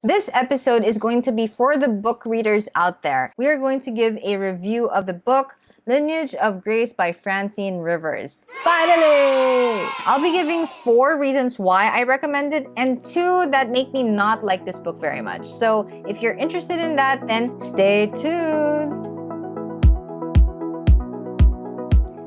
This episode is going to be for the book readers out there. We are going to give a review of the book Lineage of Grace by Francine Rivers. Finally! I'll be giving 4 reasons why I recommend it and 2 that make me not like this book very much. So if you're interested in that, then stay tuned!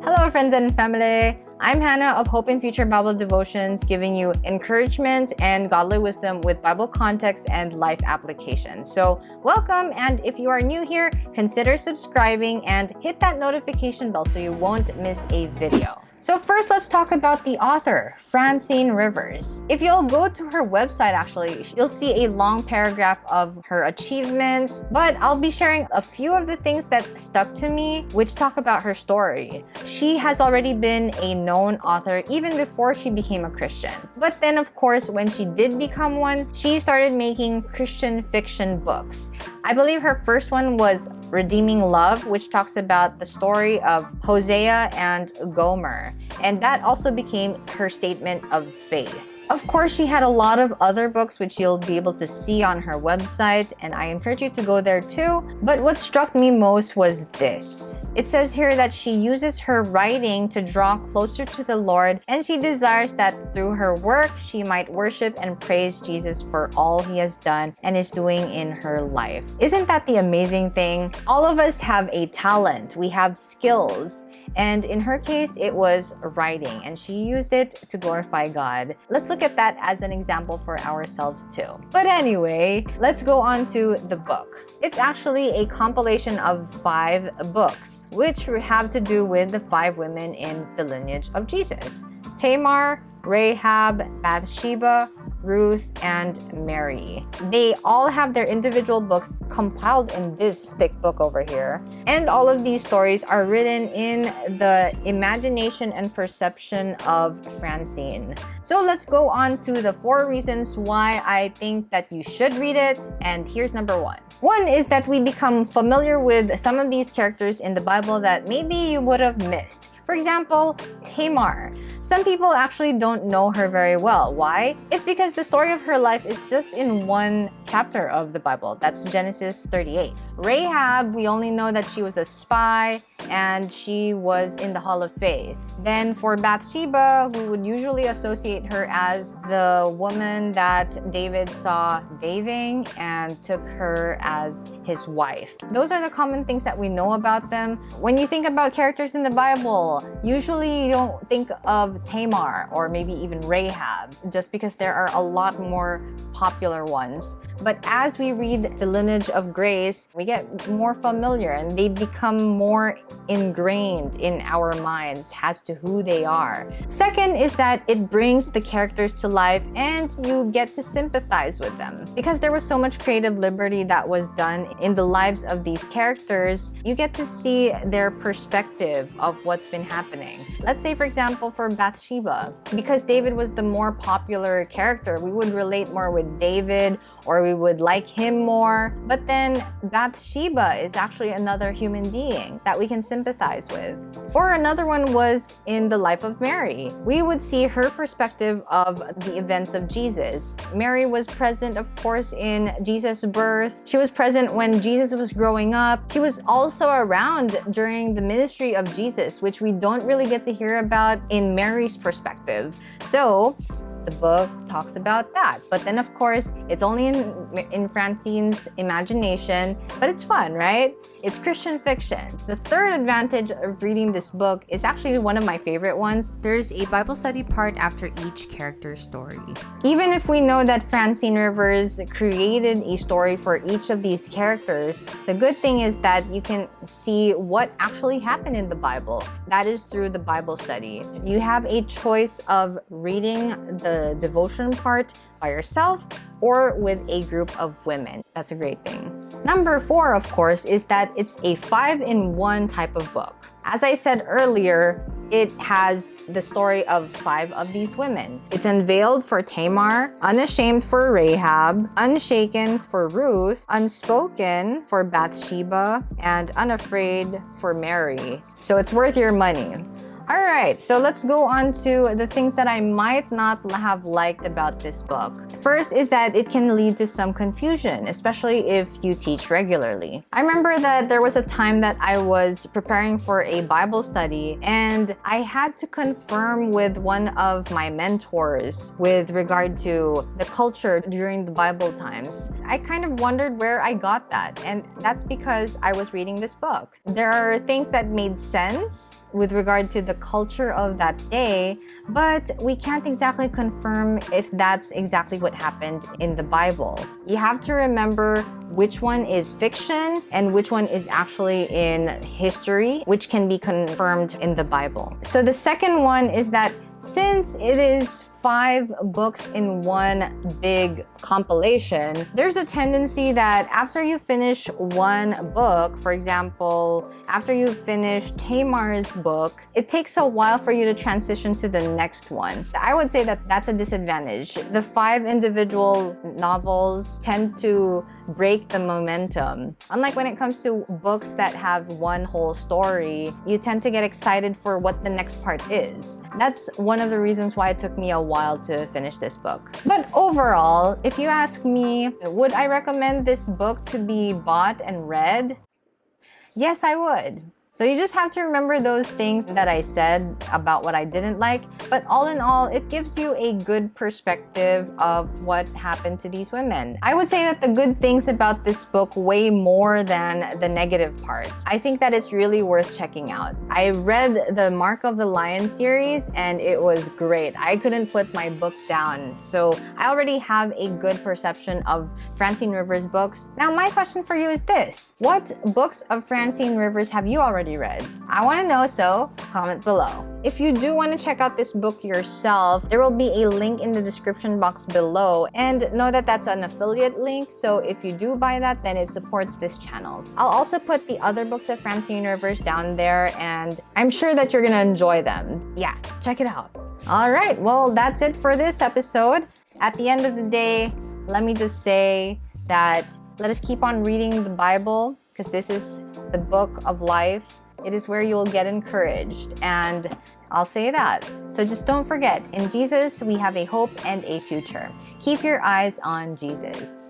Hello friends and family! I'm Hannah of Hope and Future Bible Devotions, giving you encouragement and godly wisdom with Bible context and life application. So welcome, and if you are new here, consider subscribing and hit that notification bell so you won't miss a video. So first, let's talk about the author, Francine Rivers. If you'll go to her website, actually, you'll see a long paragraph of her achievements, but I'll be sharing a few of the things that stuck to me, which talk about her story. She has already been a known author even before she became a Christian. But then, of course, when she did become one, she started making Christian fiction books. I believe her first one was Redeeming Love, which talks about the story of Hosea and Gomer. And that also became her statement of faith. Of course, she had a lot of other books which you'll be able to see on her website, and I encourage you to go there too. But what struck me most was this. It says here that she uses her writing to draw closer to the Lord, and she desires that through her work, she might worship and praise Jesus for all he has done and is doing in her life. Isn't that the amazing thing? All of us have a talent. We have skills. And in her case, it was writing, and she used it to glorify God. Let's look at that as an example for ourselves too. But anyway, let's go on to the book. It's actually a compilation of 5 books, which have to do with the 5 women in the lineage of Jesus: Tamar, Rahab, Bathsheba, Ruth, and Mary. They all have their individual books compiled in this thick book over here. And all of these stories are written in the imagination and perception of Francine. So let's go on to the 4 reasons why I think that you should read it. And here's number 1. One is that we become familiar with some of these characters in the Bible that maybe you would have missed. For example, Tamar. Some people actually don't know her very well. Why? It's because the story of her life is just in one chapter of the Bible. That's Genesis 38. Rahab, we only know that she was a spy and she was in the Hall of Faith. Then for Bathsheba, we would usually associate her as the woman that David saw bathing and took her as his wife. Those are the common things that we know about them. When you think about characters in the Bible, usually you don't think of Tamar or maybe even Rahab, just because there are a lot more popular ones. But as we read the Lineage of Grace, we get more familiar and they become more ingrained in our minds as to who they are. Second is that it brings the characters to life and you get to sympathize with them. Because there was so much creative liberty that was done in the lives of these characters, you get to see their perspective of what's been happening. Let's say, for example, for Bathsheba, because David was the more popular character, we would relate more with David, or we would like him more. But then Bathsheba is actually another human being that we can sympathize with. Or another one was in the life of Mary. We would see her perspective of the events of Jesus. Mary was present, of course, in Jesus' birth. She was present when Jesus was growing up. She was also around during the ministry of Jesus, which we don't really get to hear about in Mary's perspective. So the book talks about that. But then, of course, it's only in Francine's imagination, but it's fun, right? It's Christian fiction. The third advantage of reading this book is actually one of my favorite ones. There's a Bible study part after each character's story. Even if we know that Francine Rivers created a story for each of these characters, the good thing is that you can see what actually happened in the Bible. That is through the Bible study. You have a choice of reading the devotion part by yourself or with a group of women. That's a great thing. Number 4, of course, is that it's a 5-in-1 type of book. As I said earlier, it has the story of 5 of these women. It's unveiled for Tamar, unashamed for Rahab, unshaken for Ruth, unspoken for Bathsheba, and unafraid for Mary. So it's worth your money. All right, so let's go on to the things that I might not have liked about this book. First is that it can lead to some confusion, especially if you teach regularly. I remember that there was a time that I was preparing for a Bible study and I had to confirm with one of my mentors with regard to the culture during the Bible times. I kind of wondered where I got that, and that's because I was reading this book. There are things that made sense with regard to the culture of that day, but we can't exactly confirm if that's exactly what happened in the Bible. You have to remember which one is fiction and which one is actually in history, which can be confirmed in the Bible. So the second one is that since it is 5 books in one big compilation, there's a tendency that after you finish one book, for example, after you finish Tamar's book, it takes a while for you to transition to the next one. I would say that that's a disadvantage. The 5 individual novels tend to break the momentum. Unlike when it comes to books that have one whole story, you tend to get excited for what the next part is. That's one of the reasons why it took me a while to finish this book. But overall, if you ask me, would I recommend this book to be bought and read? Yes, I would. So you just have to remember those things that I said about what I didn't like. But all in all, it gives you a good perspective of what happened to these women. I would say that the good things about this book weigh more than the negative parts. I think that it's really worth checking out. I read the Mark of the Lion series and it was great. I couldn't put my book down. So I already have a good perception of Francine Rivers' books. Now my question for you is this: what books of Francine Rivers have you already read? I want to know, so comment below. If you do want to check out this book yourself, there will be a link in the description box below, and know that that's an affiliate link, so if you do buy that, then it supports this channel. I'll also put the other books of Francine Rivers down there, and I'm sure that you're gonna enjoy them. Yeah, check it out. All right, well, that's it for this episode. At the end of the day, let me just say that let us keep on reading the Bible, because this is the book of life. It is where you'll get encouraged, and I'll say that. So just don't forget, in Jesus, we have a hope and a future. Keep your eyes on Jesus.